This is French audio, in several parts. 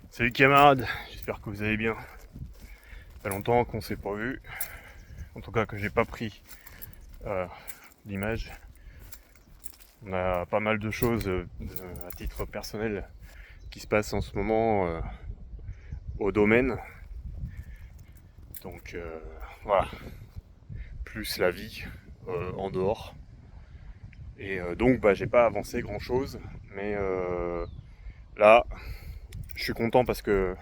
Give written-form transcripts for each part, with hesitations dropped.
Salut camarades, j'espère que vous allez bien. Ça fait longtemps qu'on s'est pas vu, en tout cas que j'ai pas pris d'image. On a pas mal de choses à titre personnel qui se passent en ce moment au domaine. Donc voilà, plus la vie en dehors. Et donc j'ai pas avancé grand chose, mais là je suis content parce que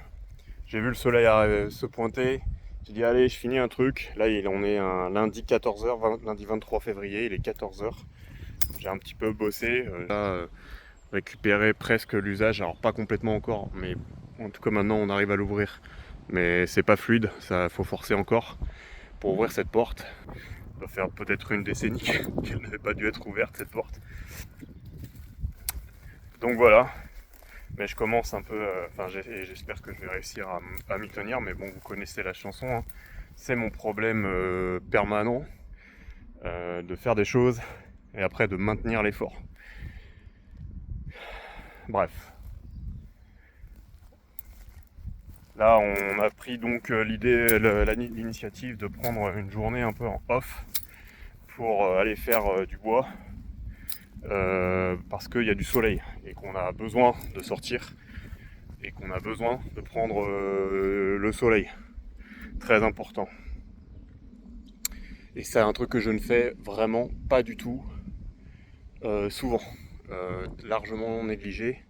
j'ai vu le soleil se pointer. J'ai dit allez, je finis un truc. Là, on est un lundi 14h, lundi 23 février, il est 14h. J'ai un petit peu bossé, récupéré presque l'usage, alors pas complètement encore, mais en tout cas maintenant on arrive à l'ouvrir. Mais c'est pas fluide, ça faut forcer encore pour ouvrir cette porte. Ça doit faire peut-être une décennie qu'elle n'avait pas dû être ouverte cette porte. Donc voilà, mais je commence un peu, j'espère que je vais réussir à m'y tenir, mais bon, vous connaissez la chanson, hein. C'est mon problème permanent de faire des choses et après de maintenir l'effort. Bref. Là, on a pris donc l'initiative de prendre une journée un peu en off pour aller faire du bois parce qu'il y a du soleil et qu'on a besoin de sortir et qu'on a besoin de prendre le soleil. Très important. Et c'est un truc que je ne fais vraiment pas du tout souvent, largement négligé.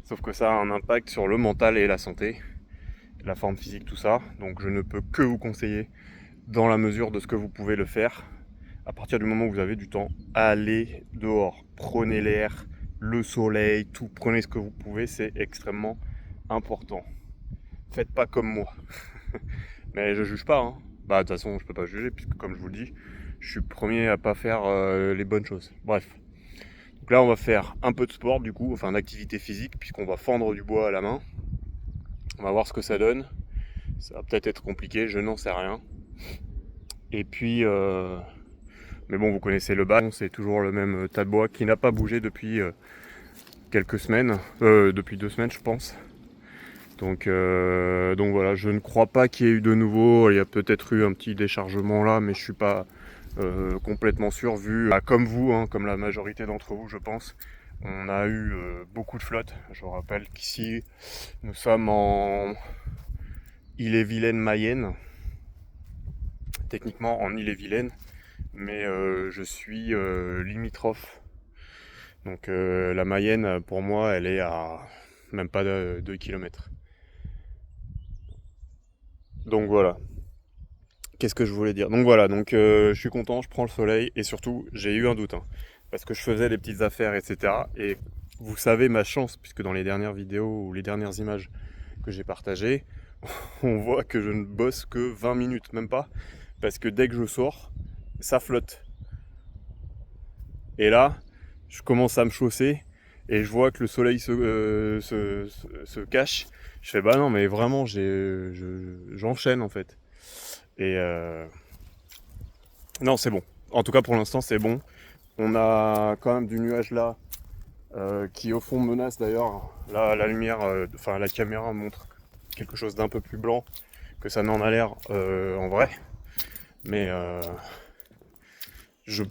Sauf que ça a un impact sur le mental et la santé, la forme physique, tout ça. Donc je ne peux que vous conseiller, dans la mesure de ce que vous pouvez le faire, à partir du moment où vous avez du temps, allez dehors, prenez l'air, le soleil, tout, prenez ce que vous pouvez, c'est extrêmement important. Faites pas comme moi. Mais je juge pas, hein. Bah de toute façon je peux pas juger, puisque comme je vous le dis, je suis le premier à pas faire les bonnes choses. Bref. Donc là on va faire un peu de sport du coup, enfin d'activité physique, puisqu'on va fendre du bois à la main. On va voir ce que ça donne. Ça va peut-être être compliqué, je n'en sais rien. Et puis mais bon, vous connaissez le bas, c'est toujours le même tas de bois qui n'a pas bougé depuis quelques semaines, depuis 2 semaines je pense. Donc voilà, je ne crois pas qu'il y ait eu de nouveau. Il y a peut-être eu un petit déchargement là, mais je suis pas complètement sûr vu, comme vous, hein, comme la majorité d'entre vous je pense. On a eu beaucoup de flotte. Je vous rappelle qu'ici nous sommes en Ille-et-Vilaine Mayenne, techniquement en Ille-et-Vilaine, mais je suis limitrophe. Donc la Mayenne pour moi elle est à même pas 2 km. Donc voilà. Qu'est-ce que je voulais dire? Donc voilà, donc je suis content, je prends le soleil et surtout j'ai eu un doute, hein, parce que je faisais des petites affaires, etc. Et vous savez ma chance, puisque dans les dernières vidéos ou les dernières images que j'ai partagées, on voit que je ne bosse que 20 minutes, même pas, parce que dès que je sors, ça flotte. Et là, je commence à me chausser et je vois que le soleil se cache. Je fais bah non, mais vraiment, j'enchaîne en fait. Et non, c'est bon. En tout cas, pour l'instant, c'est bon. On a quand même du nuage là qui au fond menace d'ailleurs. Là, la lumière, enfin la caméra montre quelque chose d'un peu plus blanc que ça n'en a l'air en vrai. Mais je,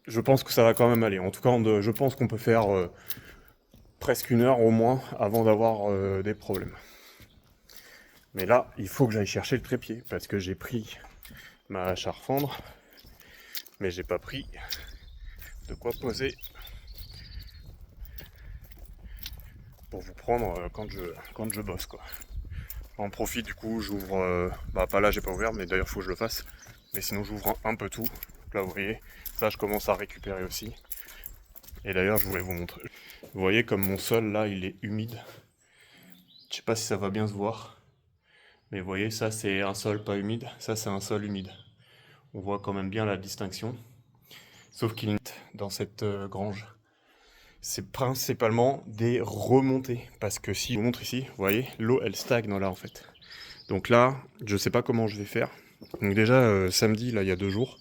je pense que ça va quand même aller. En tout cas, je pense qu'on peut faire presque 1 heure au moins avant d'avoir des problèmes. Mais là, il faut que j'aille chercher le trépied parce que j'ai pris ma hache à refendre, mais j'ai pas pris de quoi poser pour vous prendre quand je bosse quoi. J'en profite du coup, j'ouvre, bah pas là j'ai pas ouvert, mais d'ailleurs faut que je le fasse. Mais sinon j'ouvre un peu tout. Là vous voyez, ça je commence à récupérer aussi. Et d'ailleurs je voulais vous montrer. Vous voyez comme mon sol là il est humide. Je sais pas si ça va bien se voir. Mais vous voyez ça c'est un sol pas humide, ça c'est un sol humide. On voit quand même bien la distinction. Sauf qu'il est dans cette grange. C'est principalement des remontées. Parce que si je vous montre ici, vous voyez, l'eau elle stagne là en fait. Donc là, je sais pas comment je vais faire. Donc déjà, samedi, là, il y a 2 jours,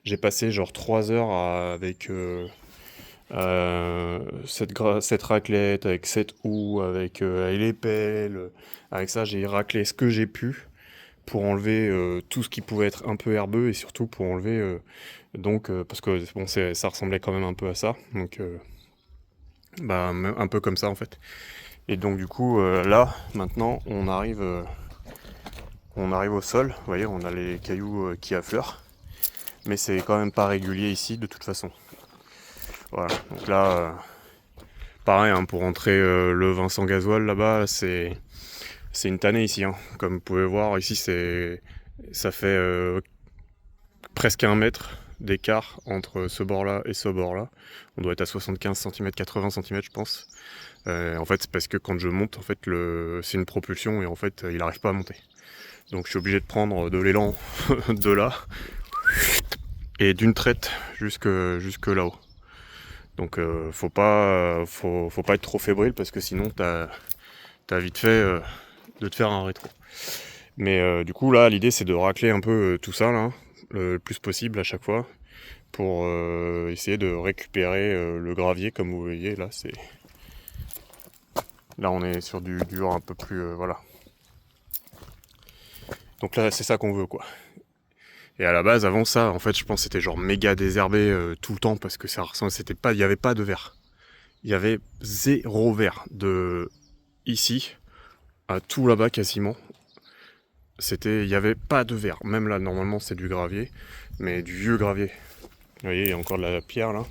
j'ai passé genre 3 heures avec cette raclette, avec cette houe, avec les pelles, avec ça j'ai raclé ce que j'ai pu pour enlever tout ce qui pouvait être un peu herbeux et surtout pour enlever parce que bon ça ressemblait quand même un peu à ça donc un peu comme ça en fait. Et donc du coup là maintenant on arrive au sol, vous voyez on a les cailloux qui affleurent mais c'est quand même pas régulier ici de toute façon. Voilà, donc là pareil hein, pour rentrer le vin sans gasoil là-bas c'est une tannée ici hein. Comme vous pouvez voir ici ça fait presque 1 mètre d'écart entre ce bord-là et ce bord-là. On doit être à 75 cm, 80 cm je pense. En fait c'est parce que quand je monte en fait c'est une propulsion et en fait il n'arrive pas à monter. Donc je suis obligé de prendre de l'élan de là et d'une traite jusque là-haut. Donc faut pas être trop fébrile parce que sinon t'as vite fait de te faire un rétro. Mais du coup là l'idée c'est de racler un peu tout ça là, le plus possible à chaque fois pour essayer de récupérer le gravier comme vous voyez là c'est. Là on est sur du dur un peu plus voilà. Donc là c'est ça qu'on veut quoi. Et à la base avant ça en fait je pense que c'était genre méga désherbé tout le temps parce que il n'y avait pas de verre. Il y avait 0 verre de ici à tout là-bas quasiment. Il n'y avait pas de verre. Même là normalement c'est du gravier, mais du vieux gravier. Vous voyez il y a encore de la pierre là.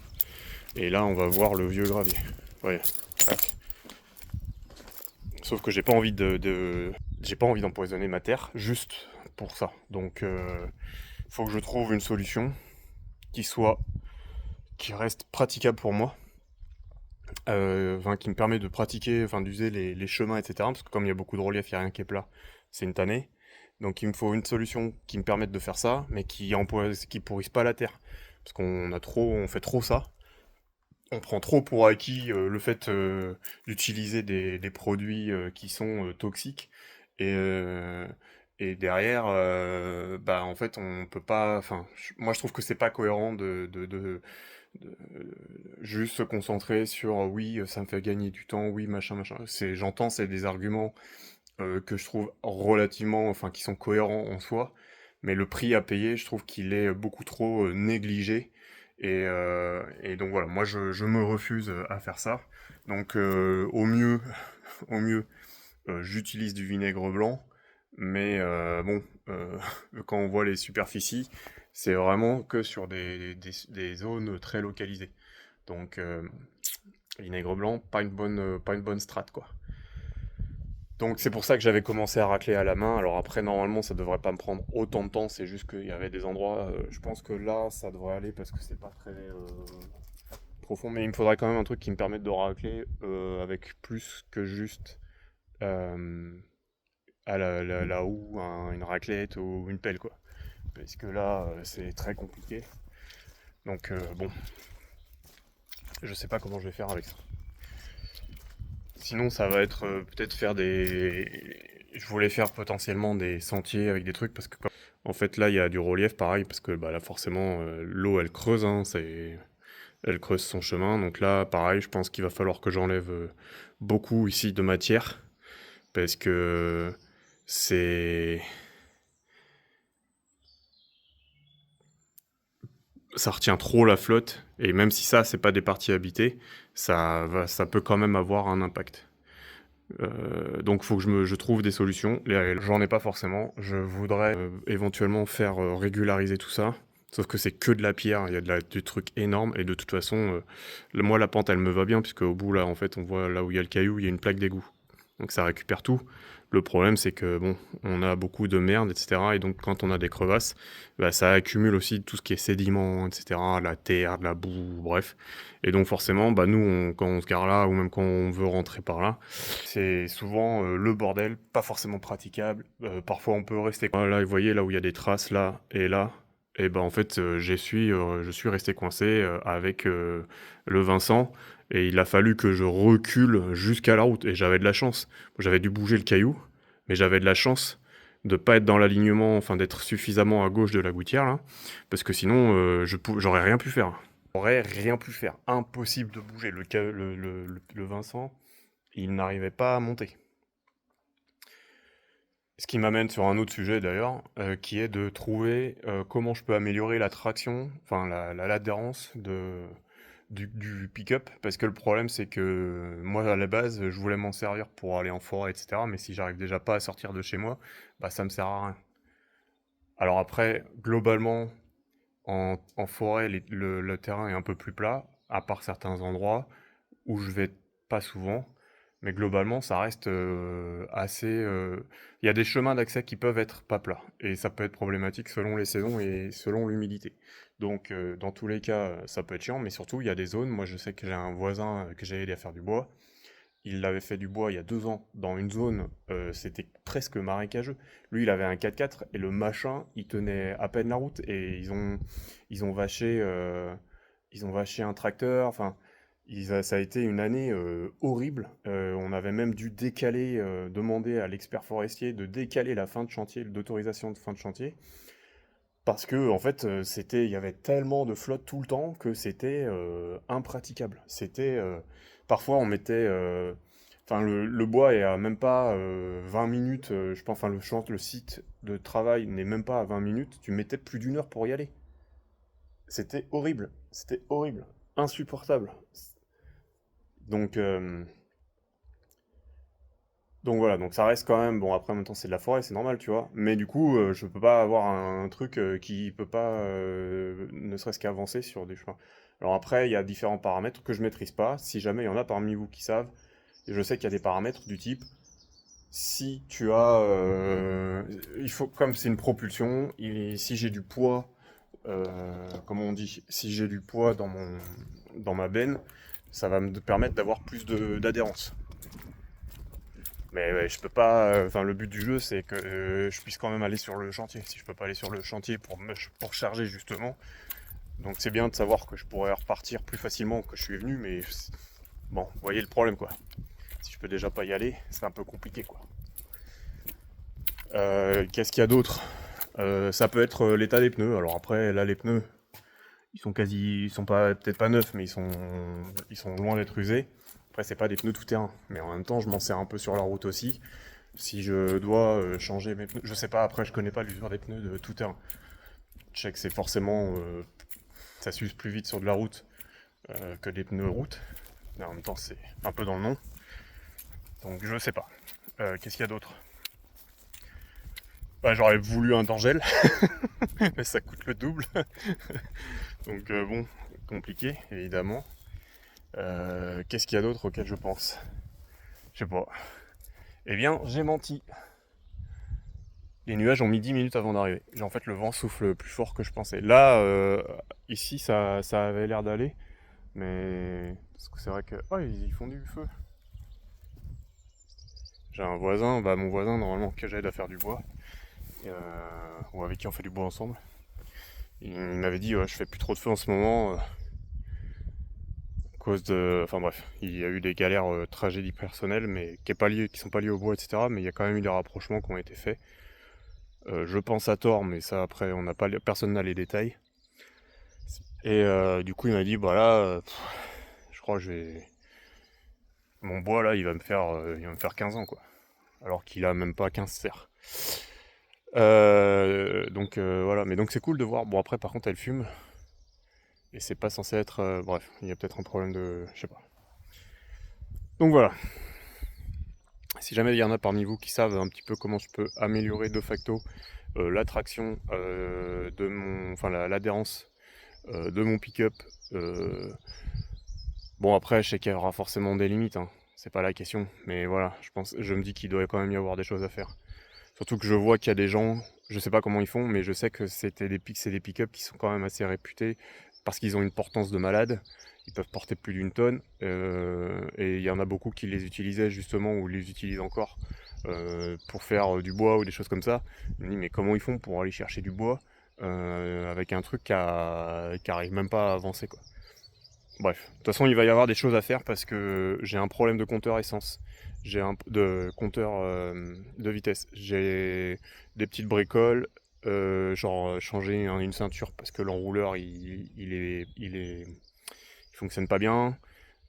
Et là on va voir le vieux gravier. Vous voyez. Sauf que j'ai pas envie j'ai pas envie d'empoisonner ma terre juste pour ça. Donc faut que je trouve une solution qui reste praticable pour moi. Qui me permet de pratiquer, d'user les chemins, etc. Parce que comme il y a beaucoup de relief, il n'y a rien qui est plat, c'est une tannée. Donc il me faut une solution qui me permette de faire ça, mais qui pourrisse pas la terre. Parce on fait trop ça. On prend trop pour acquis le fait d'utiliser des produits qui sont toxiques. Et, euh, et derrière, en fait, on peut pas. Moi, je trouve que c'est pas cohérent de juste se concentrer sur oui, ça me fait gagner du temps, oui, machin, machin. J'entends, c'est des arguments que je trouve relativement, qui sont cohérents en soi, mais le prix à payer, je trouve qu'il est beaucoup trop négligé. Et donc voilà, moi je me refuse à faire ça. Donc au mieux, au mieux, j'utilise du vinaigre blanc, mais bon, euh, quand on voit les superficies, c'est vraiment que sur des zones très localisées. Donc vinaigre blanc, pas une bonne strat quoi. Donc c'est pour ça que j'avais commencé à racler à la main. Alors après normalement ça devrait pas me prendre autant de temps, c'est juste qu'il y avait des endroits, je pense que là ça devrait aller parce que c'est pas très profond, mais il me faudrait quand même un truc qui me permette de racler avec plus que juste euh, la houe, une raclette ou une pelle quoi. Parce que là c'est très compliqué. Donc bon, je sais pas comment je vais faire avec ça. Sinon, ça va être peut-être faire des. Je voulais faire potentiellement des sentiers avec des trucs parce que, en fait, là, il y a du relief pareil parce que là, forcément, l'eau elle creuse, hein, elle creuse son chemin. Donc là, pareil, je pense qu'il va falloir que j'enlève beaucoup ici de matière parce que c'est. Ça retient trop la flotte et même si ça, c'est pas des parties habitées, ça peut quand même avoir un impact. Donc faut que je trouve des solutions. J'en ai pas forcément. Je voudrais éventuellement faire régulariser tout ça. Sauf que c'est que de la pierre, il y a du truc énorme et de toute façon, moi la pente elle me va bien puisque au bout là en fait on voit là où il y a le caillou, il y a une plaque d'égout. Donc ça récupère tout. Le problème c'est que bon, on a beaucoup de merde, etc. Et donc quand on a des crevasses, ça accumule aussi tout ce qui est sédiments, etc. La terre, de la boue, bref. Et donc forcément, nous quand on se gare là ou même quand on veut rentrer par là, c'est souvent le bordel, pas forcément praticable. Parfois on peut rester. Là, vous voyez là où il y a des traces là et là. Et en fait, je suis resté coincé avec le Vincent et il a fallu que je recule jusqu'à la route. Et j'avais de la chance. J'avais dû bouger le caillou, mais j'avais de la chance de pas être dans l'alignement, d'être suffisamment à gauche de la gouttière là, parce que sinon j'aurais rien pu faire. J'aurais rien pu faire, impossible de bouger. Le Vincent, il n'arrivait pas à monter. Ce qui m'amène sur un autre sujet d'ailleurs, qui est de trouver comment je peux améliorer la traction, enfin l'adhérence du pick-up, parce que le problème c'est que moi à la base je voulais m'en servir pour aller en forêt, etc. Mais si j'arrive déjà pas à sortir de chez moi, bah ça me sert à rien. Alors après, globalement, en forêt, le terrain est un peu plus plat, à part certains endroits où je vais pas souvent. Mais globalement, ça reste assez. Il y a des chemins d'accès qui peuvent être pas plats. Et ça peut être problématique selon les saisons et selon l'humidité. Donc, dans tous les cas, ça peut être chiant. Mais surtout, il y a des zones. Moi, je sais que j'ai un voisin que j'ai aidé à faire du bois. Il avait fait du bois il y a 2 ans dans une zone, c'était presque marécageux. Lui, il avait un 4x4 et le machin, il tenait à peine la route. Et ils ont vaché, ils ont vaché un tracteur. Enfin, ça a été une année horrible. On avait même dû décaler, demander à l'expert forestier de décaler la fin de chantier, d'autorisation de fin de chantier, parce que en fait, il y avait tellement de flotte tout le temps que c'était impraticable. Parfois on mettait, enfin le bois est à même pas 20 minutes, je pense, enfin le site de travail n'est même pas à 20 minutes. Tu mettais plus d'1 heure pour y aller. C'était horrible, insupportable. Donc euh, Donc voilà, donc ça reste quand même, bon après en même temps c'est de la forêt, c'est normal, tu vois, mais du coup je peux pas avoir un truc qui peut pas ne serait-ce qu'avancer sur des chemins. Alors après il y a différents paramètres que je maîtrise pas, si jamais il y en a parmi vous qui savent, et je sais qu'il y a des paramètres du type, si tu as, il faut, comme c'est une propulsion, si j'ai du poids, comment on dit, si j'ai du poids dans ma benne, ça va me permettre d'avoir plus d'adhérence. Mais ouais, je peux pas. Enfin, le but du jeu, c'est que je puisse quand même aller sur le chantier. Si je peux pas aller sur le chantier pour charger justement, donc c'est bien de savoir que je pourrais repartir plus facilement que je suis venu. Mais bon, vous voyez le problème quoi. Si je peux déjà pas y aller, c'est un peu compliqué quoi. Qu'est-ce qu'il y a d'autre? Ça peut être l'état des pneus. Alors après, là, les pneus, ils sont pas peut-être pas neufs, mais ils sont loin d'être usés. Après, c'est pas des pneus tout terrain, mais en même temps, je m'en sers un peu sur la route aussi. Si je dois changer mes pneus, je sais pas, après je connais pas l'usure des pneus de tout terrain. Je sais que c'est forcément, ça s'use plus vite sur de la route que des pneus route, mais en même temps c'est un peu dans le nom, donc je sais pas. Qu'est-ce qu'il y a d'autre? Bah, j'aurais voulu un Tangel, mais ça coûte le double, donc bon, compliqué évidemment. Qu'est-ce qu'il y a d'autre auquel je pense? Je sais pas. Eh bien, j'ai menti. Les nuages ont mis 10 minutes avant d'arriver. En fait, le vent souffle plus fort que je pensais. Là, ici, ça avait l'air d'aller. Mais parce que c'est vrai que... Oh, ils font du feu. J'ai un voisin, bah mon voisin, normalement, que j'aide à faire du bois. Ou avec qui on fait du bois ensemble. Il m'avait dit, ouais, je fais plus trop de feu en ce moment. À cause de... Enfin bref, il y a eu des galères, tragédies personnelles, mais qui sont pas liées au bois, etc. Mais il y a quand même eu des rapprochements qui ont été faits. Je pense à tort, mais ça après, personne n'a les détails. Et du coup, il m'a dit, bah là, je crois que mon bois là, il va me faire 15 ans quoi. Alors qu'il a même pas 15 serres. Donc voilà, mais donc c'est cool de voir. Bon après, par contre, elle fume et c'est pas censé être. Bref, il y a peut-être un problème de, je sais pas. Donc voilà. Si jamais il y en a parmi vous qui savent un petit peu comment je peux améliorer de facto l'attraction enfin l'adhérence de mon pick-up. Bon après, je sais qu'il y aura forcément des limites, hein. C'est pas la question, mais voilà, je me dis qu'il doit quand même y avoir des choses à faire. Surtout que je vois qu'il y a des gens, je sais pas comment ils font, mais je sais que c'est des pick-up qui sont quand même assez réputés parce qu'ils ont une portance de malade. Ils peuvent porter plus d'1 tonne, et il y en a beaucoup qui les utilisaient justement ou les utilisent encore pour faire du bois ou des choses comme ça. Je me dis mais comment ils font pour aller chercher du bois avec un truc qui arrive même pas à avancer quoi. Bref, de toute façon il va y avoir des choses à faire parce que j'ai un problème de compteur essence. J'ai un de compteur de vitesse. J'ai des petites bricoles genre changer une ceinture parce que l'enrouleur il fonctionne pas bien.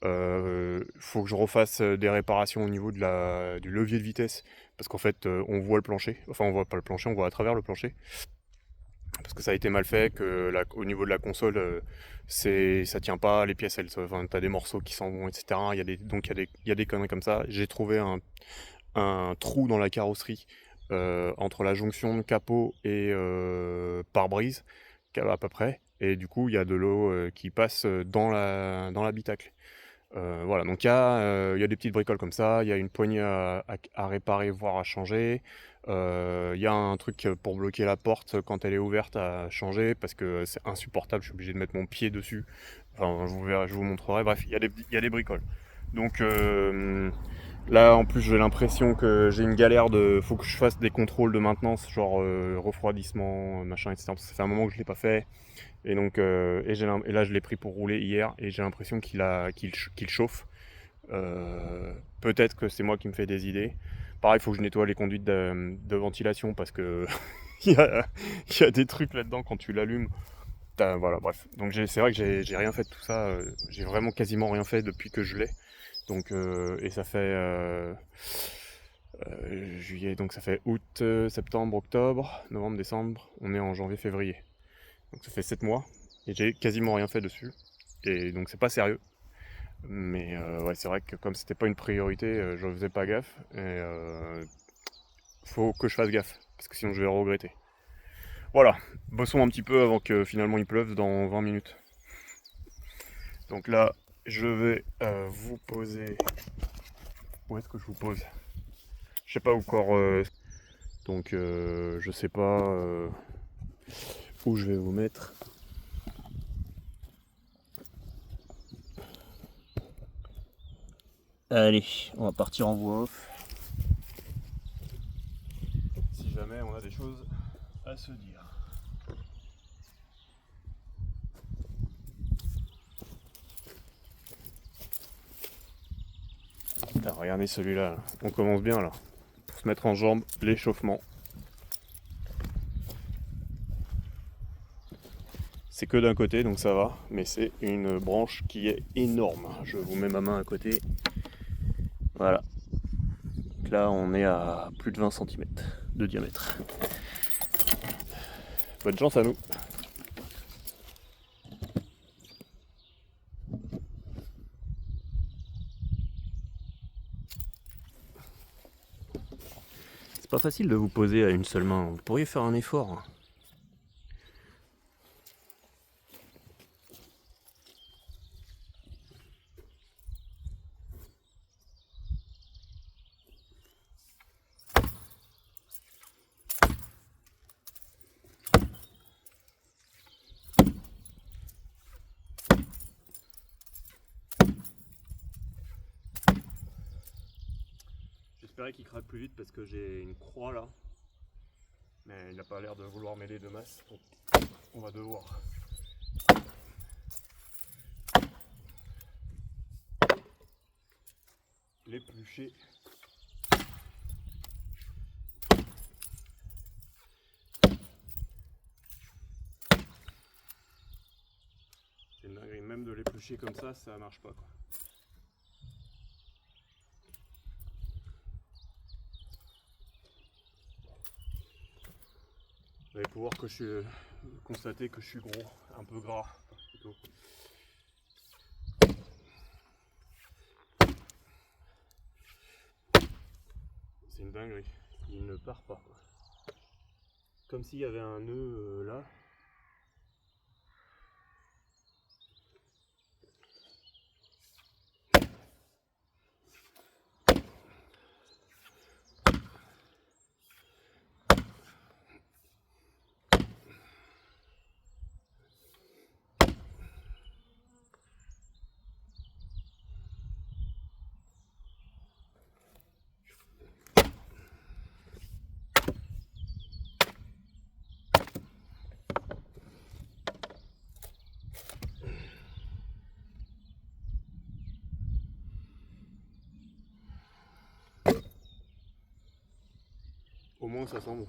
Faut que je refasse des réparations au niveau du levier de vitesse parce qu'en fait on voit le plancher, enfin on voit pas le plancher, on voit à travers le plancher parce que ça a été mal fait, que au niveau de la console ça tient pas, les pièces enfin, t'as des morceaux qui s'en vont, etc. Donc il y a des conneries comme ça. J'ai trouvé un trou dans la carrosserie entre la jonction de capot et pare-brise à peu près, et du coup il y a de l'eau qui passe dans l'habitacle. Voilà, donc il y a des petites bricoles comme ça, il y a une poignée à réparer, voire à changer. Il y a un truc pour bloquer la porte quand elle est ouverte à changer, parce que c'est insupportable, je suis obligé de mettre mon pied dessus. Enfin, je vous montrerai, bref, il y a des bricoles. Donc là, en plus, j'ai l'impression que j'ai une galère faut que je fasse des contrôles de maintenance, genre refroidissement, machin, etc. Parce que ça fait un moment que je l'ai pas fait. Et donc, et là, je l'ai pris pour rouler hier et j'ai l'impression qu'il chauffe. Peut-être que c'est moi qui me fais des idées. Pareil, il faut que je nettoie les conduites de ventilation parce que il y a des trucs là-dedans quand tu l'allumes. Voilà, bref. Donc c'est vrai que j'ai rien fait de tout ça. J'ai vraiment quasiment rien fait depuis que je l'ai. Donc, et ça fait juillet, donc ça fait août, septembre, octobre, novembre, décembre. On est en janvier, février. Donc ça fait 7 mois et j'ai quasiment rien fait dessus. Et donc c'est pas sérieux. Mais ouais, c'est vrai que comme c'était pas une priorité, je faisais pas gaffe. Et faut que je fasse gaffe, parce que sinon je vais regretter. Voilà, bossons un petit peu avant que finalement il pleuve dans 20 minutes. Donc là, je vais vous poser. Où est-ce que je vous pose? Je sais pas encore. Donc je sais pas où je vais vous mettre. Allez, on va partir en voix off. Si jamais on a des choses à se dire. Putain, regardez celui-là, on commence bien là. Pour se mettre en jambe, l'échauffement. C'est que d'un côté, donc ça va, mais c'est une branche qui est énorme. Je vous mets ma main à côté. Voilà. Donc là, on est à plus de 20 cm de diamètre. Bonne chance à nous. C'est pas facile de vous poser à une seule main. Vous pourriez faire un effort. J'espérais qu'il craque plus vite parce que j'ai une croix là. Mais il n'a pas l'air de vouloir mêler de masse. Donc on va devoir l'éplucher. C'est une dinguerie, même de l'éplucher comme ça marche pas quoi. Vous allez pouvoir constater que je suis gros, un peu gras plutôt. C'est une dinguerie, il ne part pas quoi. Comme s'il y avait un nœud là. Au moins ça sent bon.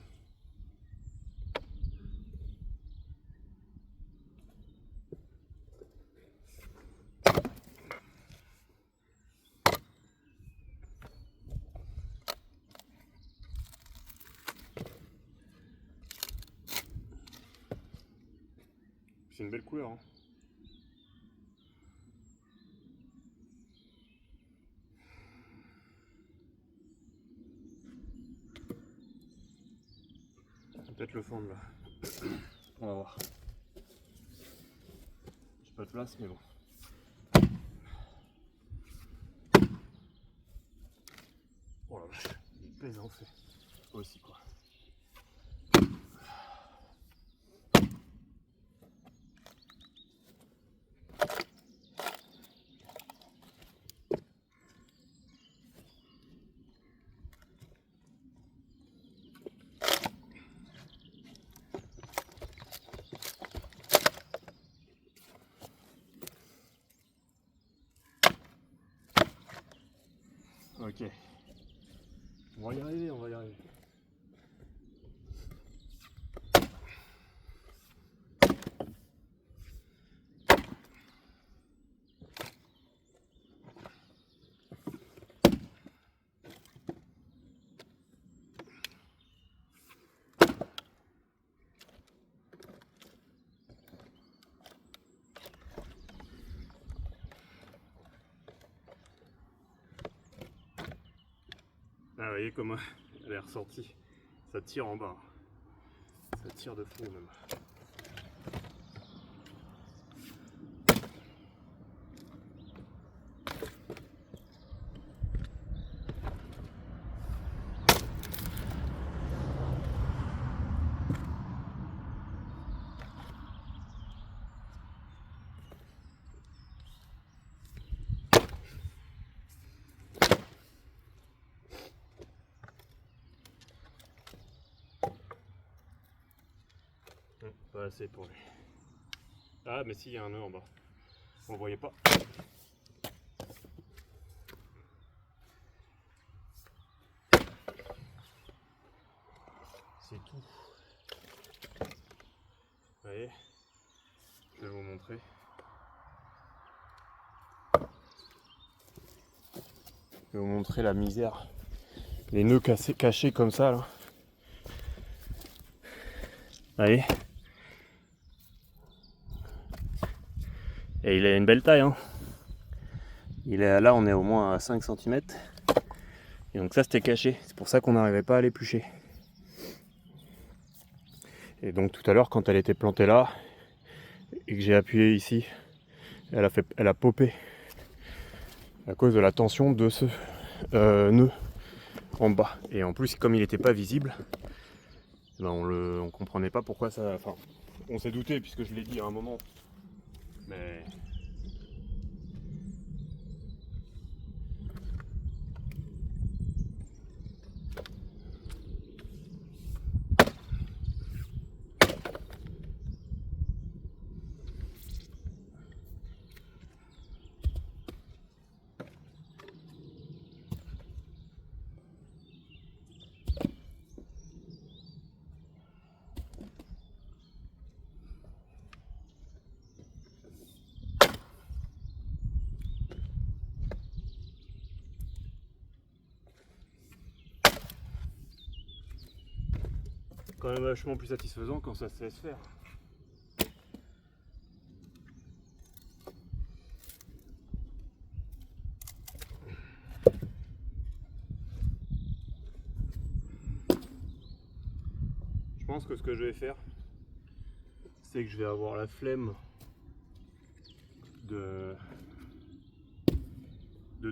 C'est une belle couleur. Hein. Peut-être le fendre là. On va voir. J'ai pas de place, mais bon. Oh la vache, il pèse en fait. Aussi quoi. Ok. On va y arriver, on va y arriver. Ah, vous voyez comment elle est ressortie. Ça tire en bas. Ça tire de fond même. Pas assez pour lui. Ah mais si, il y a un nœud en bas. On le voyait pas. C'est tout. Vous voyez, je vais vous montrer. Je vais vous montrer la misère. Les nœuds cachés comme ça là. Vous voyez. Et il a une belle taille, hein. Il est là, on est au moins à 5 cm. Et donc ça c'était caché. C'est pour ça qu'on n'arrivait pas à l'éplucher. Et donc tout à l'heure quand elle était plantée là et que j'ai appuyé ici, elle a popé à cause de la tension de ce nœud en bas. Et en plus comme il n'était pas visible, ben on comprenait pas pourquoi ça. Enfin, on s'est douté puisque je l'ai dit à un moment. Mais quand même vachement plus satisfaisant quand ça se laisse faire. Je pense que ce que je vais faire, c'est que je vais avoir la flemme de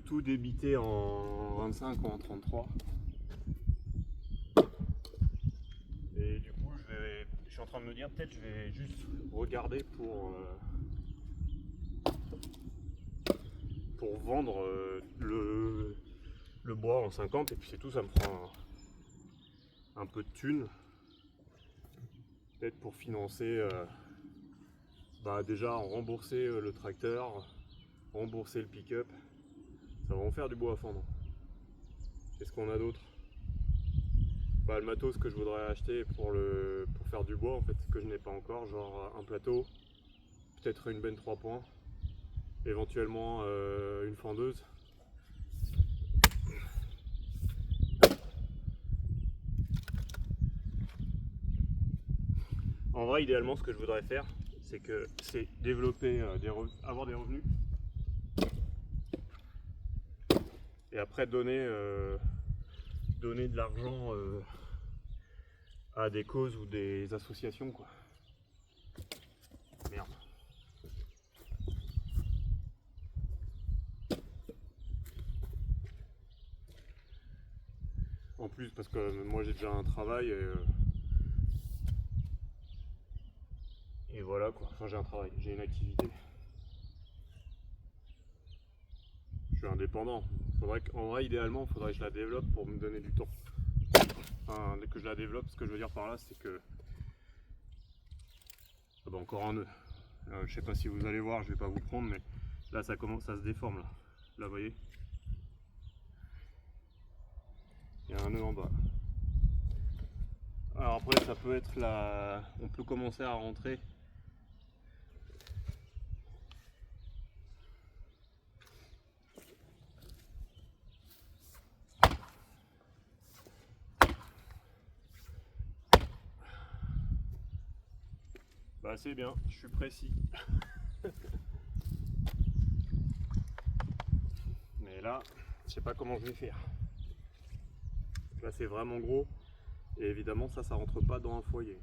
tout débiter en 25 ou en 33. Et du coup, je suis en train de me dire, peut-être je vais juste regarder pour vendre le bois en 50 et puis c'est tout, ça me prend un peu de thunes. Peut-être pour financer, déjà rembourser le tracteur, rembourser le pick-up. Ça va en faire du bois à fendre. Qu'est-ce qu'on a d'autre? Le matos que je voudrais acheter pour faire du bois en fait, que je n'ai pas encore, genre un plateau, peut-être une benne 3 points, éventuellement une fendeuse. En vrai, idéalement, ce que je voudrais faire, c'est que c'est développer, avoir des revenus et après donner de l'argent à des causes ou des associations, quoi. Merde. En plus, parce que moi j'ai déjà un travail et voilà quoi. Enfin, j'ai un travail, j'ai une activité. Je suis indépendant. En vrai, idéalement, il faudrait que je la développe pour me donner du temps. Enfin, que je la développe, ce que je veux dire par là, c'est que. Ah bah, encore un nœud. Je sais pas si vous allez voir, je vais pas vous prendre, mais là ça commence à se déformer là. Là, vous voyez, il y a un nœud en bas. Alors après, ça peut être la. On peut commencer à rentrer. Bah c'est bien, je suis précis. Mais là, je sais pas comment je vais faire. Là c'est vraiment gros. Et évidemment ça rentre pas dans un foyer.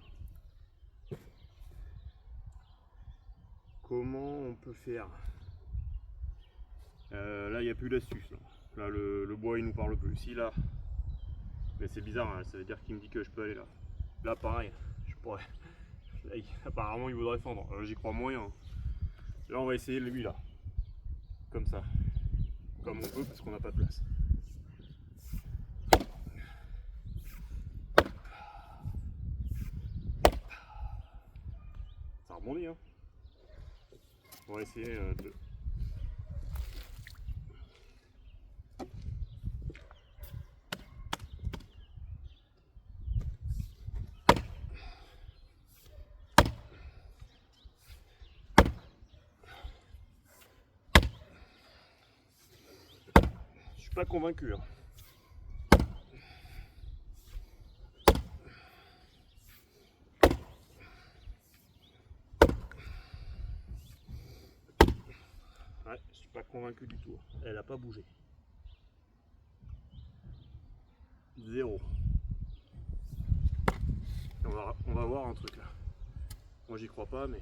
Comment on peut faire? Là il n'y a plus d'astuce. Là le bois il nous parle plus. Si là. Mais c'est bizarre, hein, ça veut dire qu'il me dit que je peux aller là. Là pareil, je pourrais. Là, apparemment il voudrait fendre. J'y crois moyen. Là on va essayer lui là. Comme ça. Comme on peut parce qu'on n'a pas de place. Ça rebondit hein. On va essayer de. Je suis pas convaincu. Hein. Ouais, je suis pas convaincu du tout. Elle a pas bougé. Zéro. On va voir un truc là. Moi j'y crois pas mais.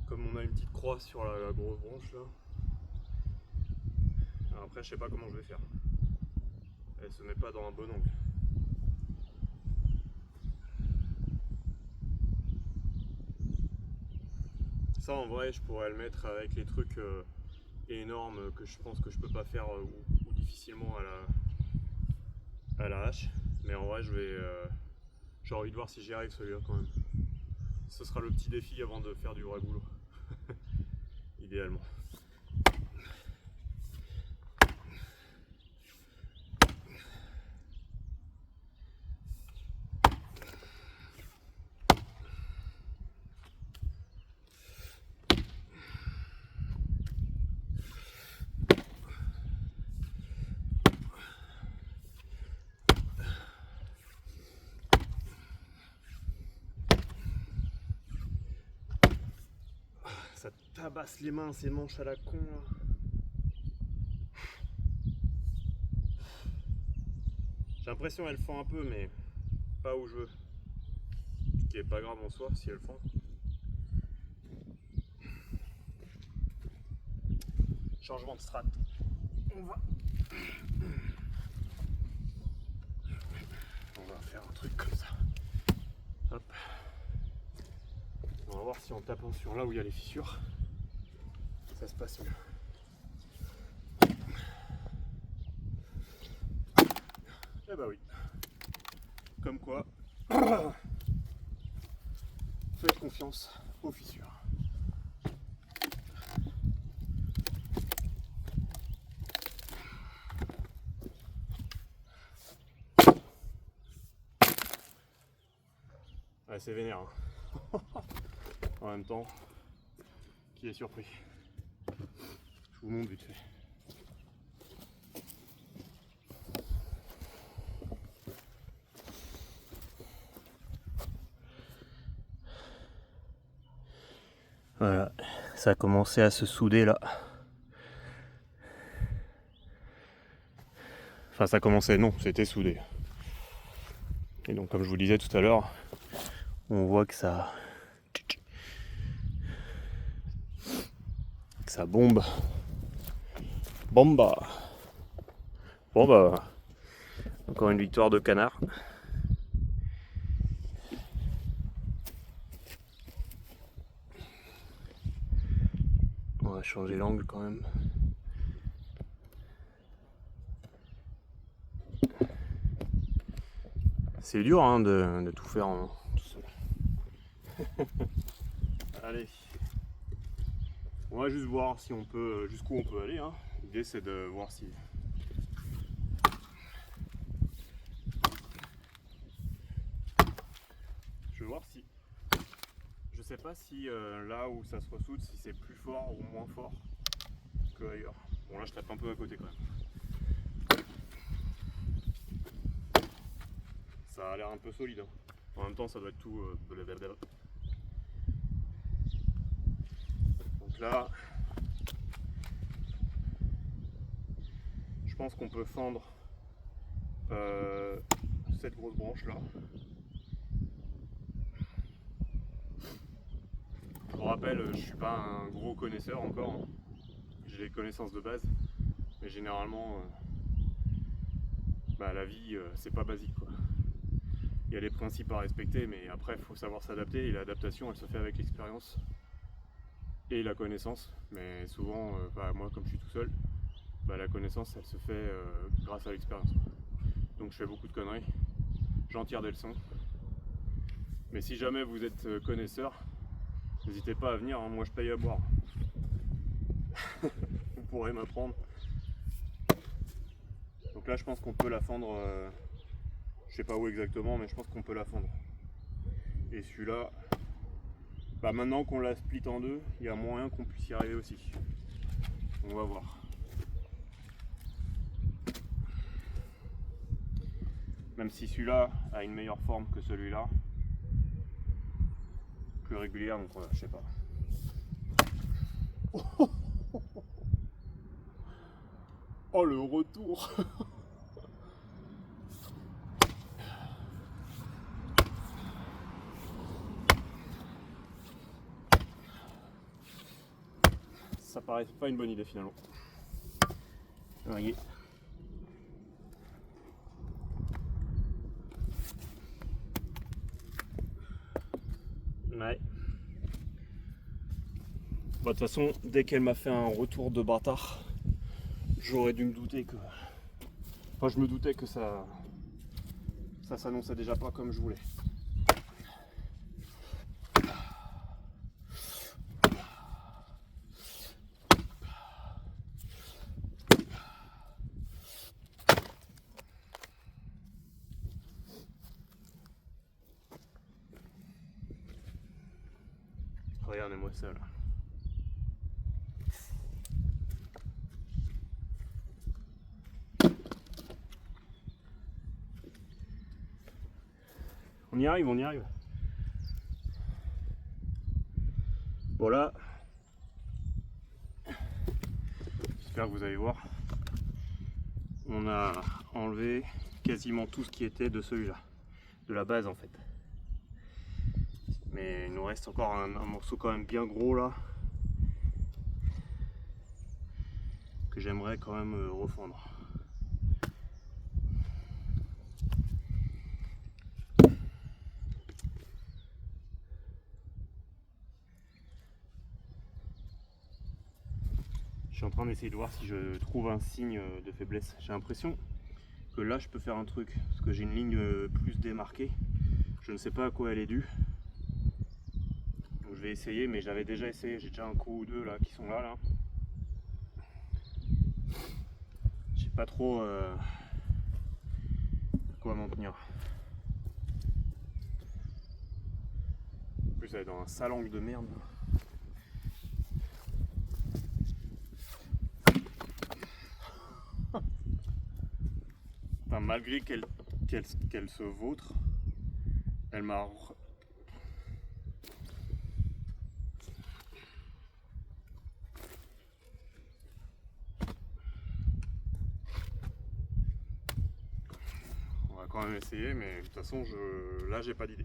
Comme on a une petite croix sur la grosse branche là. Alors après je sais pas comment je vais faire. Elle se met pas dans un bon angle. Ça en vrai je pourrais le mettre avec les trucs énormes que je pense que je peux pas faire ou difficilement à la hache. Mais en vrai j'ai envie de voir si j'y arrive celui-là quand même. Ce sera le petit défi avant de faire du vrai boulot. Idéalement. Ça tabasse les mains ces manches à la con là. J'ai l'impression qu'elle fend un peu mais pas où je veux. Ce qui est pas grave en soi si elle fend. Changement de strat. On va faire un truc comme ça. Hop. On va voir si en tapant sur là où il y a les fissures, ça se passe mieux. Eh bah oui. Comme quoi, faites confiance aux fissures. Ouais, c'est vénère. Hein. En même temps, qui est surpris? Je vous montre vite fait. Voilà, ça a commencé à se souder là. Enfin ça commençait, non, c'était soudé. Et donc comme je vous disais tout à l'heure, On voit que ça bombe. Bomba. Bon bah, encore une victoire de canard. On va changer l'angle quand même. C'est dur hein, de tout faire tout seul. Allez. On va juste voir si on peut, jusqu'où on peut aller. Hein. L'idée c'est de voir si... Je vais voir si... Je sais pas si là où ça se ressoude, si c'est plus fort ou moins fort que ailleurs. Bon là je tape un peu à côté quand même. Ça a l'air un peu solide. Hein. En même temps ça doit être tout blablabla. Donc là, je pense qu'on peut fendre cette grosse branche là. Je vous rappelle, je suis pas un gros connaisseur encore. Hein. J'ai les connaissances de base, mais généralement, la vie c'est pas basique quoi. Il y a les principes à respecter, mais après il faut savoir s'adapter et l'adaptation elle se fait avec l'expérience et la connaissance. Mais souvent, moi comme je suis tout seul, la connaissance elle se fait grâce à l'expérience. Donc je fais beaucoup de conneries, j'en tire des leçons. Mais si jamais vous êtes connaisseur, n'hésitez pas à venir, hein, moi je paye à boire. Vous pourrez m'apprendre. Donc là je pense qu'on peut la fendre, je sais pas où exactement, mais je pense qu'on peut la fendre. Et celui-là, maintenant qu'on la split en deux, il y a moyen qu'on puisse y arriver aussi. On va voir. Même si celui-là a une meilleure forme que celui-là, plus régulière, donc je sais pas. Oh le retour. Ça paraît pas une bonne idée finalement. voyez. Ouais. De toute façon, dès qu'elle m'a fait un retour de bâtard, j'aurais dû me douter que... Enfin, je me doutais que ça s'annonçait déjà pas comme je voulais. Regardez-moi ça là. On y arrive, on y arrive. Voilà. J'espère que vous allez voir. On a enlevé quasiment tout ce qui était de celui-là, de la base en fait. Mais il nous reste encore un morceau quand même bien gros là, que j'aimerais quand même refondre. Je suis en train d'essayer de voir si je trouve un signe de faiblesse. J'ai l'impression que là je peux faire un truc, parce que j'ai une ligne plus démarquée. Je ne sais pas à quoi elle est due. Donc je vais essayer, mais j'avais déjà essayé, j'ai déjà un coup ou deux là qui sont là. Je sais pas trop à quoi m'en tenir. En plus elle est dans un sale angle de merde. Enfin, malgré qu'elle se vautre, elle m'a... quand même essayer, mais de toute façon, là, j'ai pas d'idée.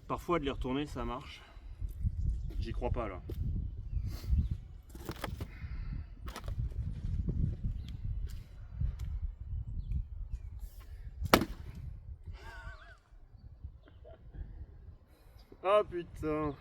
Parfois de les retourner ça marche. J'y crois pas là. Ah putain.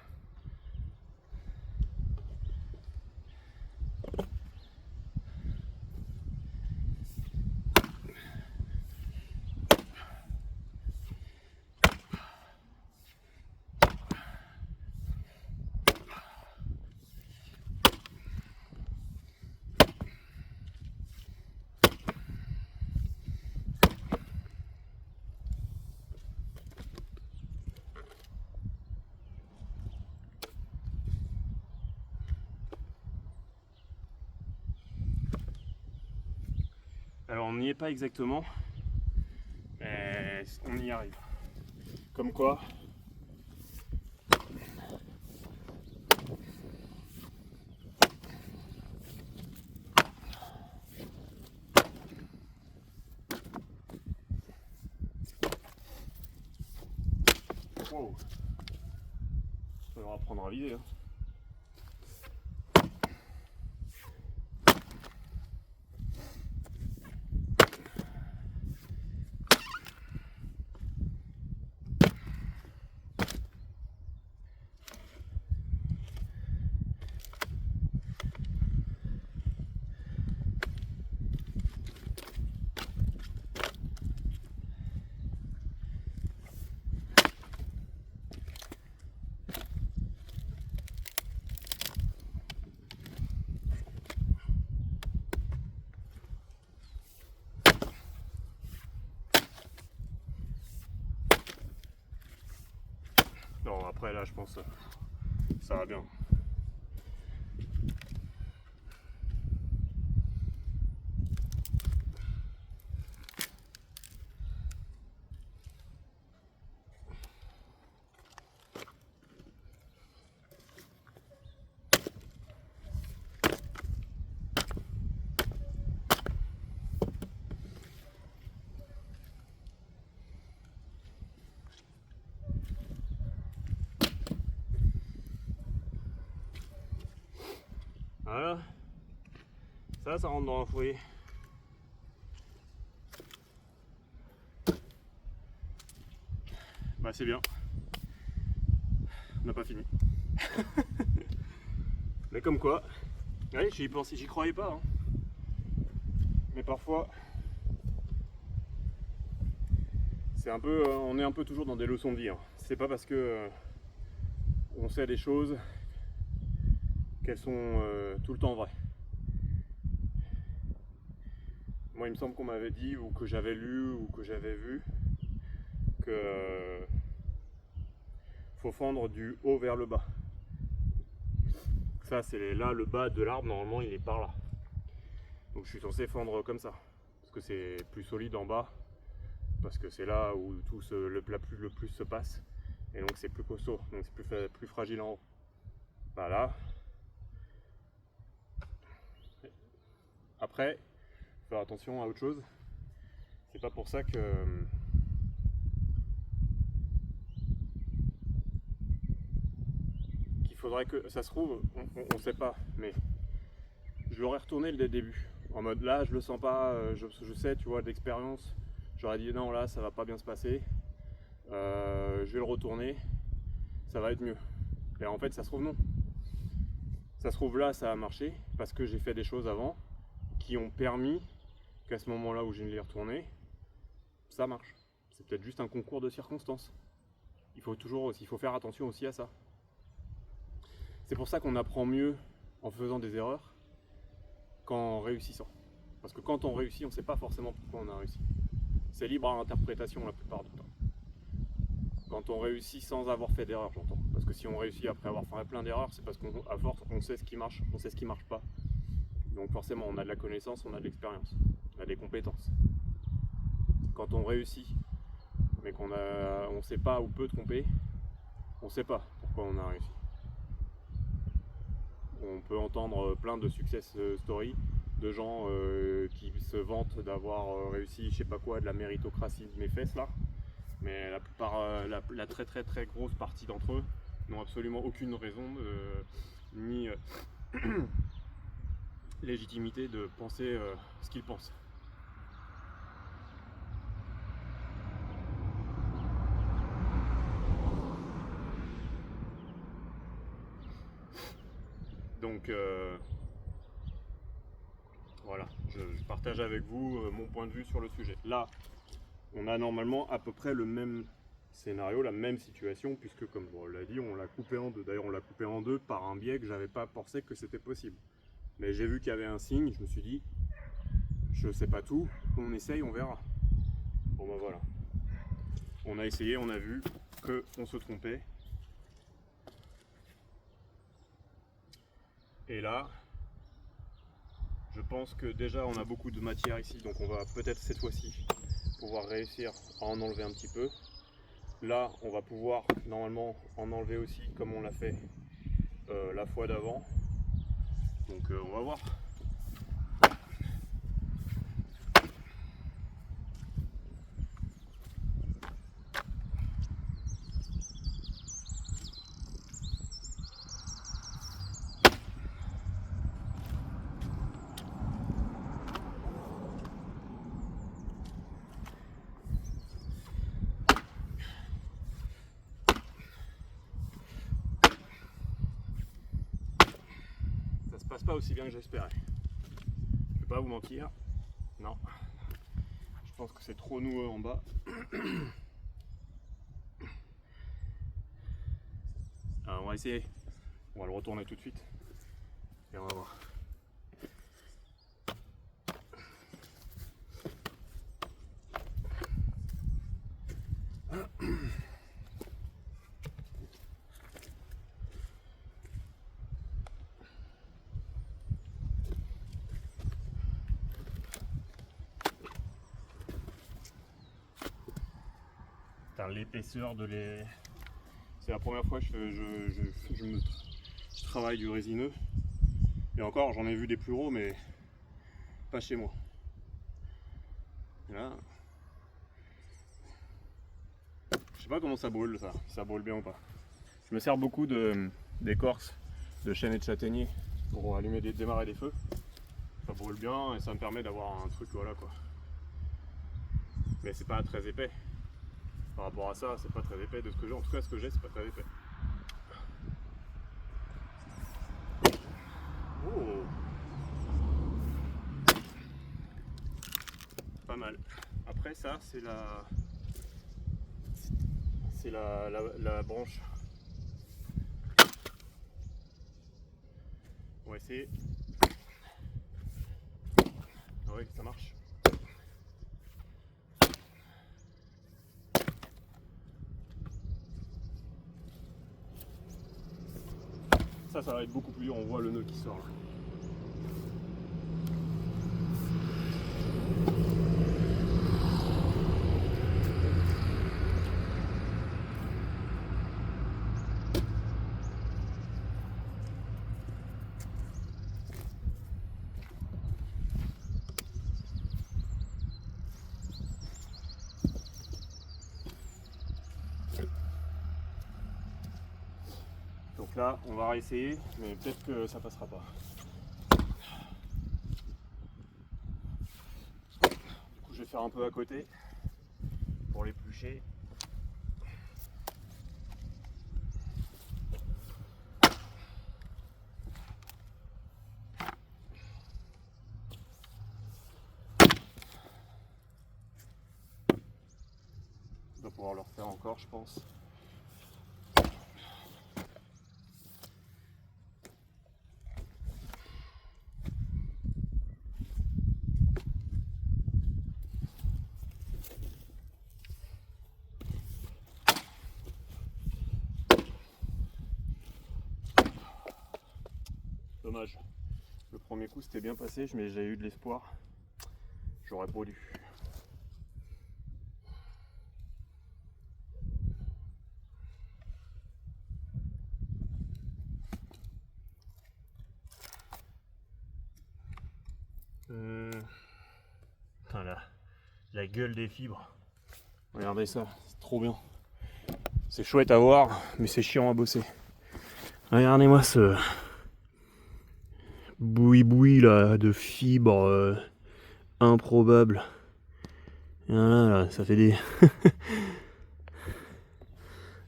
Alors on n'y est pas exactement, mais on y arrive. Comme quoi. Wow. Il faudra apprendre à viser. Hein. Non, après là je pense que ça va bien. Voilà, ça rentre dans un foyer. Bah c'est bien. On n'a pas fini. Mais comme quoi, allez, j'y pensais, j'y croyais pas. Hein. Mais parfois, c'est un peu, on est un peu toujours dans des leçons de vie. Hein. C'est pas parce que on sait des choses qu'elles sont tout le temps vraies. Moi, il me semble qu'on m'avait dit, ou que j'avais lu, ou que j'avais vu, que faut fendre du haut vers le bas. Ça, c'est là le bas de l'arbre, normalement, il est par là. Donc, je suis censé fendre comme ça, parce que c'est plus solide en bas, parce que c'est là où tout le plus se passe, et donc c'est plus costaud, donc c'est plus fragile en haut. Voilà. Après, faire attention à autre chose. C'est pas pour ça que qu'il faudrait que ça se trouve, on sait pas, mais je l'aurais retourné dès le début. En mode là, je le sens pas, je sais, tu vois, d'expérience. J'aurais dit non, là, ça va pas bien se passer. Je vais le retourner, ça va être mieux. Et en fait, ça se trouve non. Ça se trouve là, ça a marché parce que j'ai fait des choses avant qui ont permis qu'à ce moment-là où je l'ai retourné, ça marche. C'est peut-être juste un concours de circonstances. il faut faire attention aussi à ça. C'est pour ça qu'on apprend mieux en faisant des erreurs qu'en réussissant. Parce que quand on réussit, on ne sait pas forcément pourquoi on a réussi. C'est libre à l'interprétation la plupart du temps. Quand on réussit sans avoir fait d'erreur, j'entends. Parce que si on réussit après avoir fait plein d'erreurs, c'est parce qu'à force, on sait ce qui marche, on sait ce qui marche pas. Donc forcément, on a de la connaissance, on a de l'expérience, on a des compétences. Quand on réussit, mais qu'on ne sait pas ou peut tromper, on ne sait pas pourquoi on a réussi. On peut entendre plein de success stories de gens qui se vantent d'avoir réussi, je sais pas quoi, de la méritocratie de mes fesses là. Mais la plupart, la très très très grosse partie d'entre eux n'ont absolument aucune raison ni légitimité de penser ce qu'ils pensent. Donc voilà, je partage avec vous mon point de vue sur le sujet. Là, on a normalement à peu près le même scénario, la même situation, puisque comme on l'a dit, on l'a coupé en deux. D'ailleurs, on l'a coupé en deux par un biais que j'avais pas pensé que c'était possible. Mais j'ai vu qu'il y avait un signe, je me suis dit, je sais pas tout, on essaye, on verra. Bon bah voilà. On a essayé, on a vu qu'on se trompait. Et là, je pense que déjà on a beaucoup de matière ici, donc on va peut-être cette fois-ci pouvoir réussir à en enlever un petit peu. Là, on va pouvoir normalement en enlever aussi comme on l'a fait la fois d'avant. Donc on va voir. Ça se passe pas aussi bien que j'espérais. Je vais pas vous mentir. Non. Je pense que c'est trop noueux en bas. Alors on va essayer. On va le retourner tout de suite. Et on va voir. L'épaisseur de les... C'est la première fois que je travaille du résineux. Et encore, j'en ai vu des plus gros, mais pas chez moi. Et là, je sais pas comment ça brûle ça, si ça brûle bien ou pas. Je me sers beaucoup d'écorce de chêne et de châtaignier pour allumer démarrer des feux. Ça brûle bien et ça me permet d'avoir un truc, voilà quoi. Mais c'est pas très épais. Par rapport à ça, c'est pas très épais de ce que j'ai. En tout cas, ce que j'ai, c'est pas très épais. Oh, pas mal. Après ça, c'est la branche. On va essayer. Ah oui, ça marche. Ça va être beaucoup plus dur, on voit le nœud qui sort là. Donc là, on va réessayer, mais peut-être que ça passera pas. Du coup, je vais faire un peu à côté pour l'éplucher. On va pouvoir le refaire encore, je pense. dommage. Le premier coup c'était bien passé, mais j'ai eu de l'espoir. J'aurais pas dû. Putain, la gueule des fibres. Regardez ça, c'est trop bien. C'est chouette à voir, mais c'est chiant à bosser. Regardez-moi ce boui-boui là de fibres improbables. Là, ça fait des.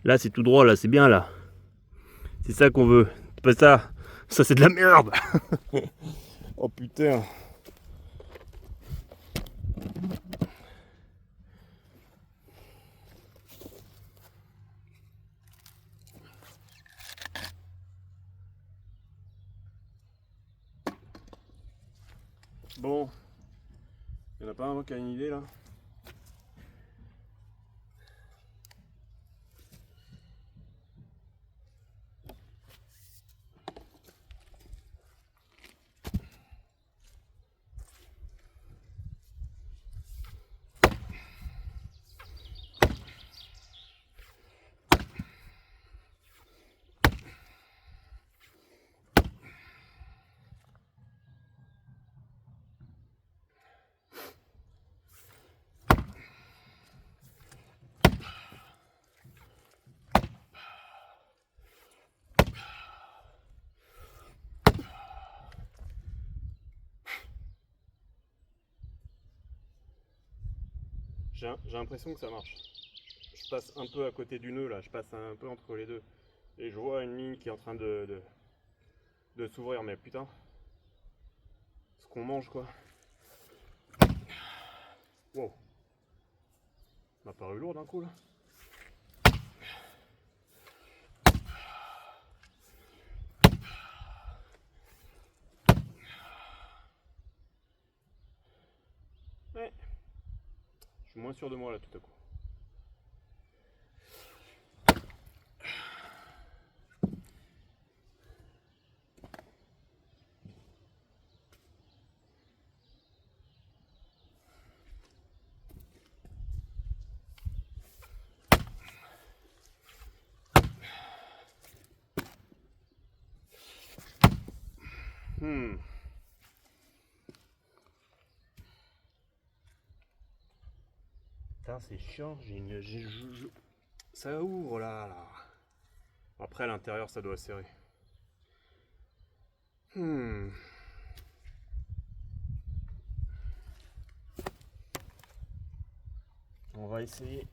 Là, c'est tout droit, là, c'est bien là. C'est ça qu'on veut. C'est pas ça. Ça, c'est de la merde. Oh putain. Bon, il n'y en a pas un qui a une idée là? J'ai l'impression que ça marche. Je passe un peu à côté du nœud là, je passe un peu entre les deux. Et je vois une ligne qui est en train de s'ouvrir, mais putain, ce qu'on mange quoi. Wow. M'a paru lourd d'un coup là. Ouais. Je suis moins sûr de moi là tout à coup. Putain, c'est chiant. Ça ouvre là. Après à l'intérieur ça doit serrer. On va essayer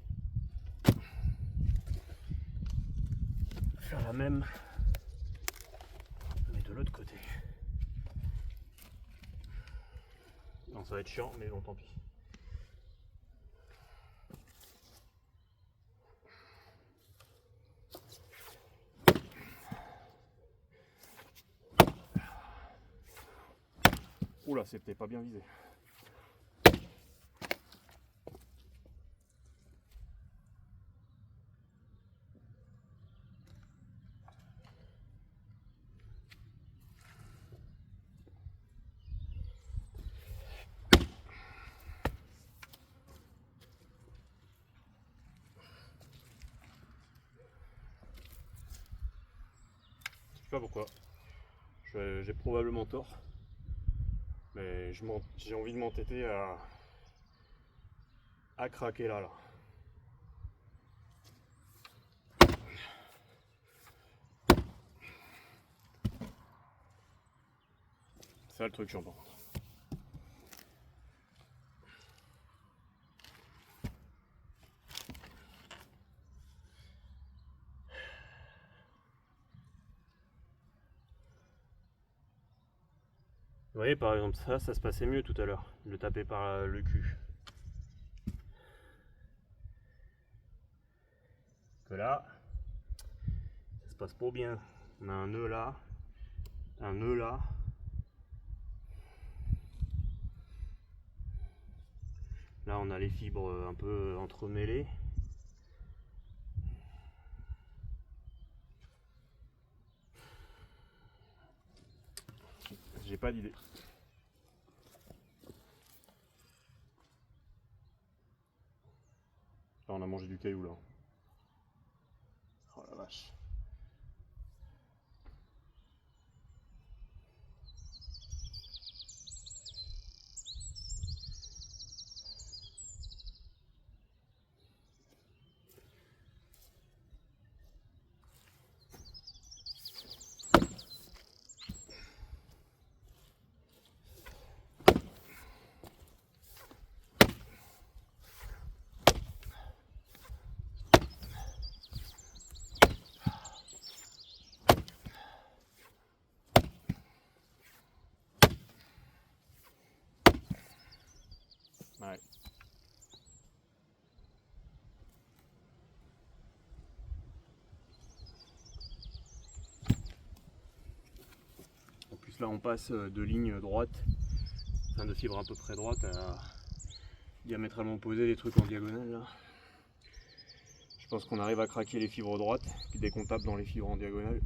de faire la même, mais de l'autre côté. Non, ça va être chiant, mais bon, tant pis. Oula, c'est peut-être pas bien visé. Je sais pas pourquoi. J'ai probablement tort. Mais j'ai envie de m'entêter à craquer là. C'est ça le truc chiant par contre. Vous voyez, par exemple, ça se passait mieux tout à l'heure. Le taper par le cul. Que là, ça se passe pas bien. On a un nœud là, un nœud là. Là, on a les fibres un peu entremêlées. J'ai pas d'idée. Là, on a mangé du caillou là. Oh la vache. Ouais. En plus là on passe de ligne droite, enfin de fibre à peu près droite à diamétralement opposé, les trucs en diagonale là. Je pense qu'on arrive à craquer les fibres droites, puis dès qu'on tape dans les fibres en diagonale.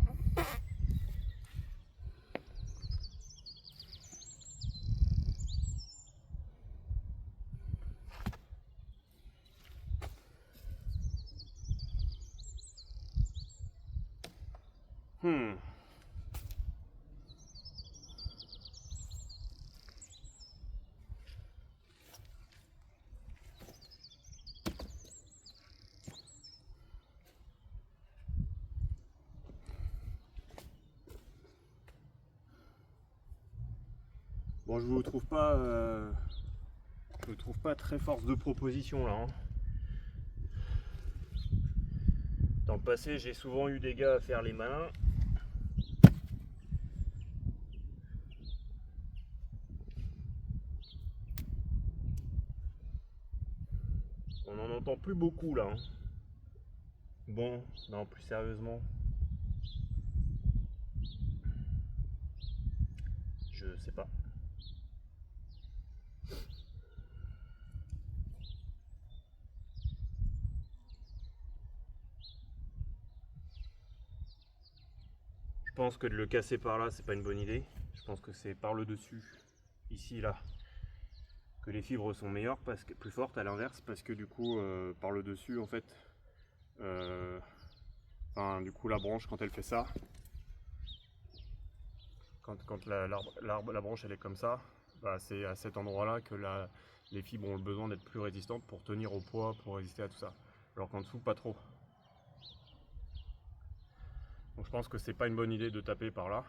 Bon, je vous trouve pas, très force de proposition là. Hein. Dans le passé, j'ai souvent eu des gars à faire les malins. On n'en entend plus beaucoup là. Hein. Bon, non, plus sérieusement. Je sais pas. Je pense que de le casser par là, c'est pas une bonne idée. Je pense que c'est par le dessus, ici, là, que les fibres sont meilleures, parce que plus fortes à l'inverse, parce que du coup, par le dessus, en fait, du coup, la branche, quand elle fait ça, quand la branche elle est comme ça, bah, c'est à cet endroit-là que les fibres ont le besoin d'être plus résistantes pour tenir au poids, pour résister à tout ça. Alors qu'en dessous, pas trop. Donc je pense que c'est pas une bonne idée de taper par là.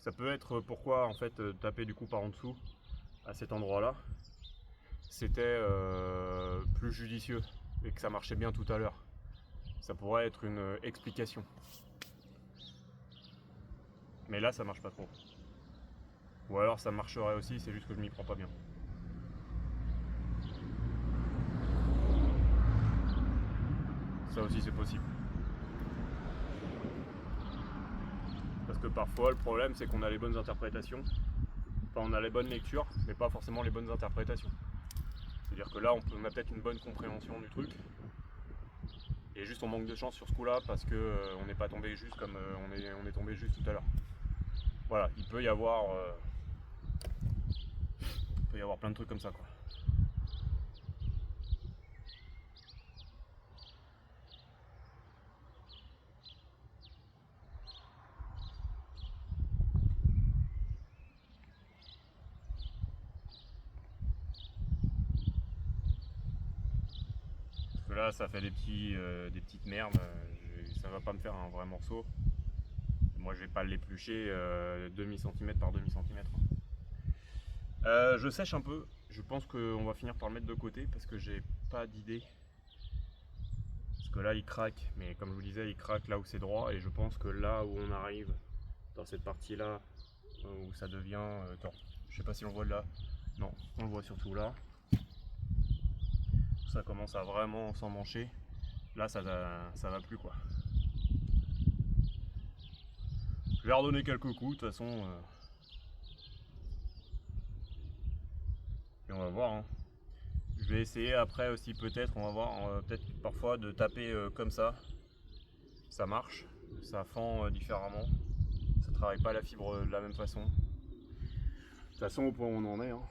Ça peut être pourquoi en fait taper du coup par en dessous à cet endroit-là, c'était plus judicieux et que ça marchait bien tout à l'heure. Ça pourrait être une explication. Mais là ça marche pas trop. Ou alors ça marcherait aussi, c'est juste que je m'y prends pas bien. Ça aussi c'est possible. Parce que parfois le problème c'est qu'on a les bonnes interprétations. Enfin on a les bonnes lectures, mais pas forcément les bonnes interprétations. C'est-à-dire que là on a peut-être une bonne compréhension du truc. Et juste on manque de chance sur ce coup-là parce que on n'est pas tombé juste comme on est tombé juste tout à l'heure. Voilà, il peut y avoir plein de trucs comme ça quoi. Parce que là ça fait des petites merdes, ça va pas me faire un vrai morceau. Moi je vais pas l'éplucher demi centimètre par demi centimètre. Je sèche un peu, je pense qu'on va finir par le mettre de côté parce que j'ai pas d'idée. Parce que là il craque, mais comme je vous disais il craque là où c'est droit et je pense que là où on arrive dans cette partie là où ça devient... attends, je sais pas si on le voit de là. Non, on le voit surtout là. Ça commence à vraiment s'emmancher. Là ça va plus quoi. Je vais redonner quelques coups de toute façon. Et on va voir. Hein. Je vais essayer après aussi peut-être, on va voir, peut-être parfois de taper comme ça. Ça marche, ça fend différemment. Ça travaille pas la fibre de la même façon. De toute façon, au point où on en est, hein.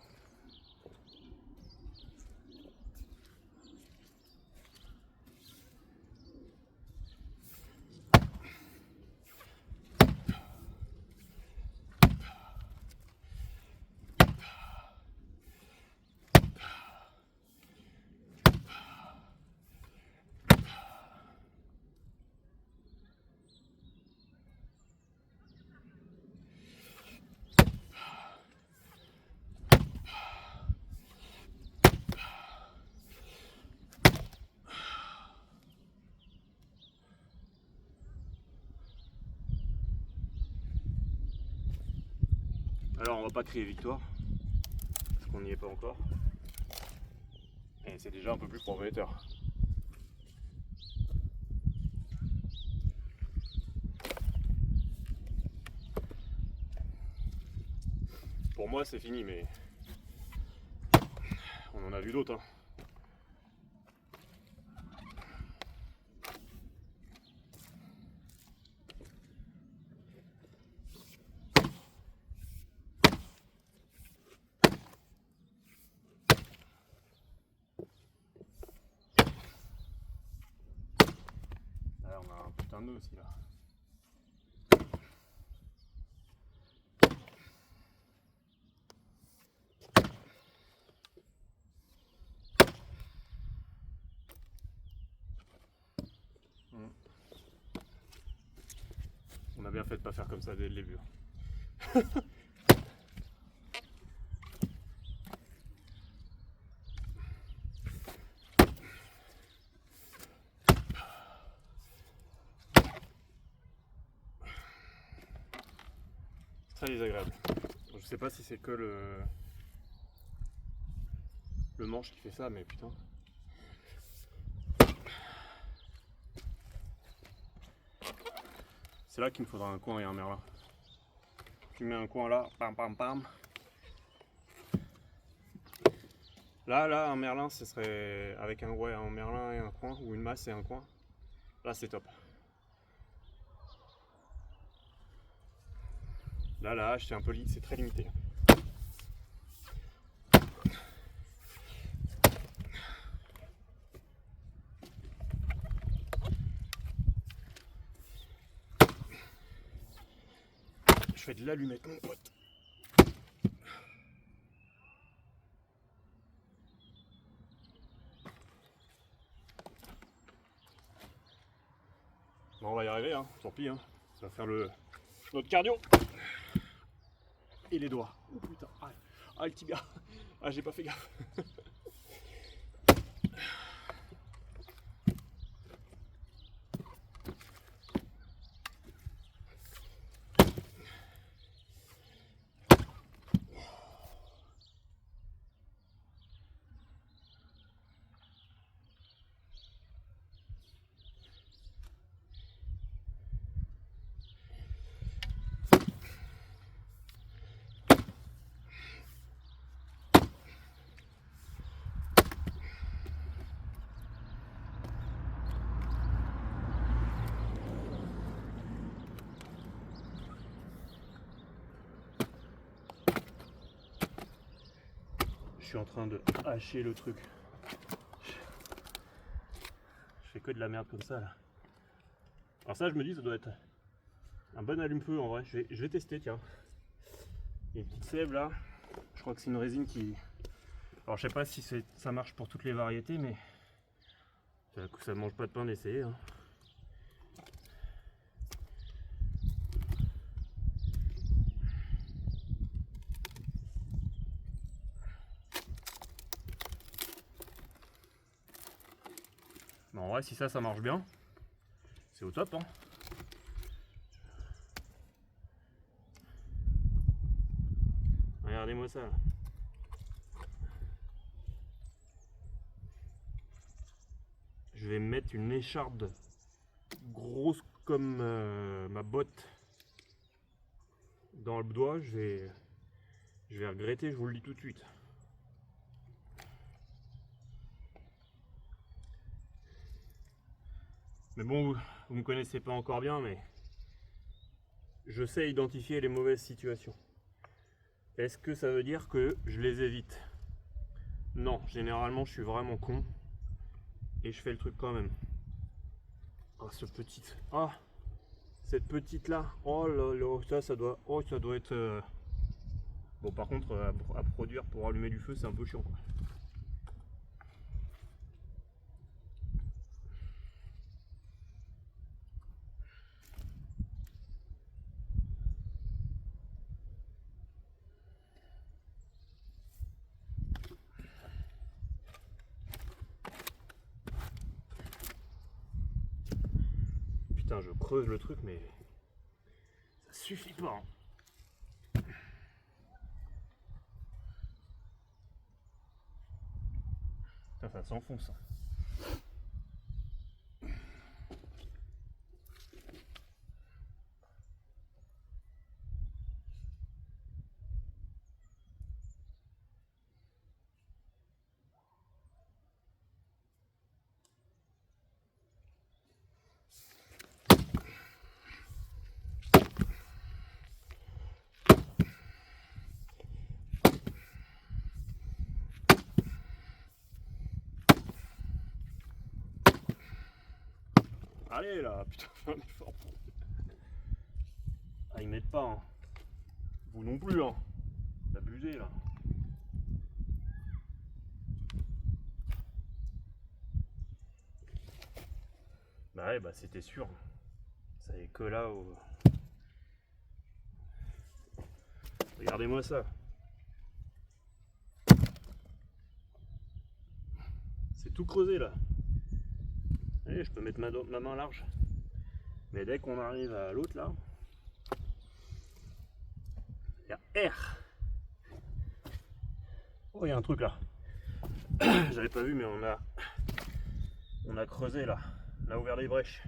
Alors on va pas crier victoire, parce qu'on n'y est pas encore. Et c'est déjà un peu plus prometteur. Pour moi c'est fini, mais on en a vu d'autres, hein. Là on a un putain de nœud aussi là. On a bien fait de pas faire comme ça dès le début. Très désagréable. Je sais pas si c'est que le manche qui fait ça, mais putain. C'est là qu'il me faudra un coin et un merlin. Tu mets un coin là, pam pam pam. Là, un merlin, ce serait avec un merlin et un coin, ou une masse et un coin. Là, c'est top. Là, la hache, c'est très limité. Je fais de l'allumette, mon pote. Bon, on va y arriver, hein. Tant pis, hein. Ça va faire notre cardio. Et les doigts. Oh putain, le tibia. Ah, j'ai pas fait gaffe. Je suis en train de hacher le truc. Je fais que de la merde comme ça là. Alors ça je me dis ça doit être un bon allume-feu en vrai. Je vais tester, tiens. Il y a une petite sève là. Je crois que c'est une résine qui... Alors je sais pas si ça marche pour toutes les variétés, mais ça mange pas de pain d'essayer, hein. Mais en vrai, si ça marche bien, c'est au top, hein. Regardez-moi ça. Je vais mettre une écharde grosse comme ma botte dans le doigt. Je vais regretter, je vous le dis tout de suite. Mais bon, vous me connaissez pas encore bien, mais je sais identifier les mauvaises situations. Est-ce que ça veut dire que je les évite? Non, généralement je suis vraiment con et je fais le truc quand même. Ah, cette petite là, oh là là, ça doit être. Bon, par contre, à produire pour allumer du feu, c'est un peu chiant, quoi. Putain, je creuse le truc, mais ça suffit pas, hein. Putain, ça s'enfonce. Allez là, putain, fais un effort. Ah, ils m'aident pas, hein. Vous non plus, hein. C'est abusé là. Bah ouais, bah c'était sûr. Ça y est que là où... Regardez-moi ça. C'est tout creusé là. Allez, je peux mettre ma main large. Mais dès qu'on arrive à l'autre là, il y a R. Oh, il y a un truc là. J'avais pas vu, mais on a creusé là. On a ouvert des brèches.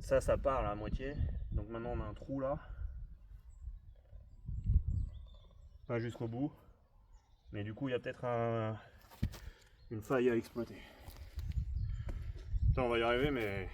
Ça part là à moitié. Donc maintenant on a un trou là. Pas jusqu'au bout. Mais du coup il y a peut-être une faille à exploiter. Putain, on va y arriver, mais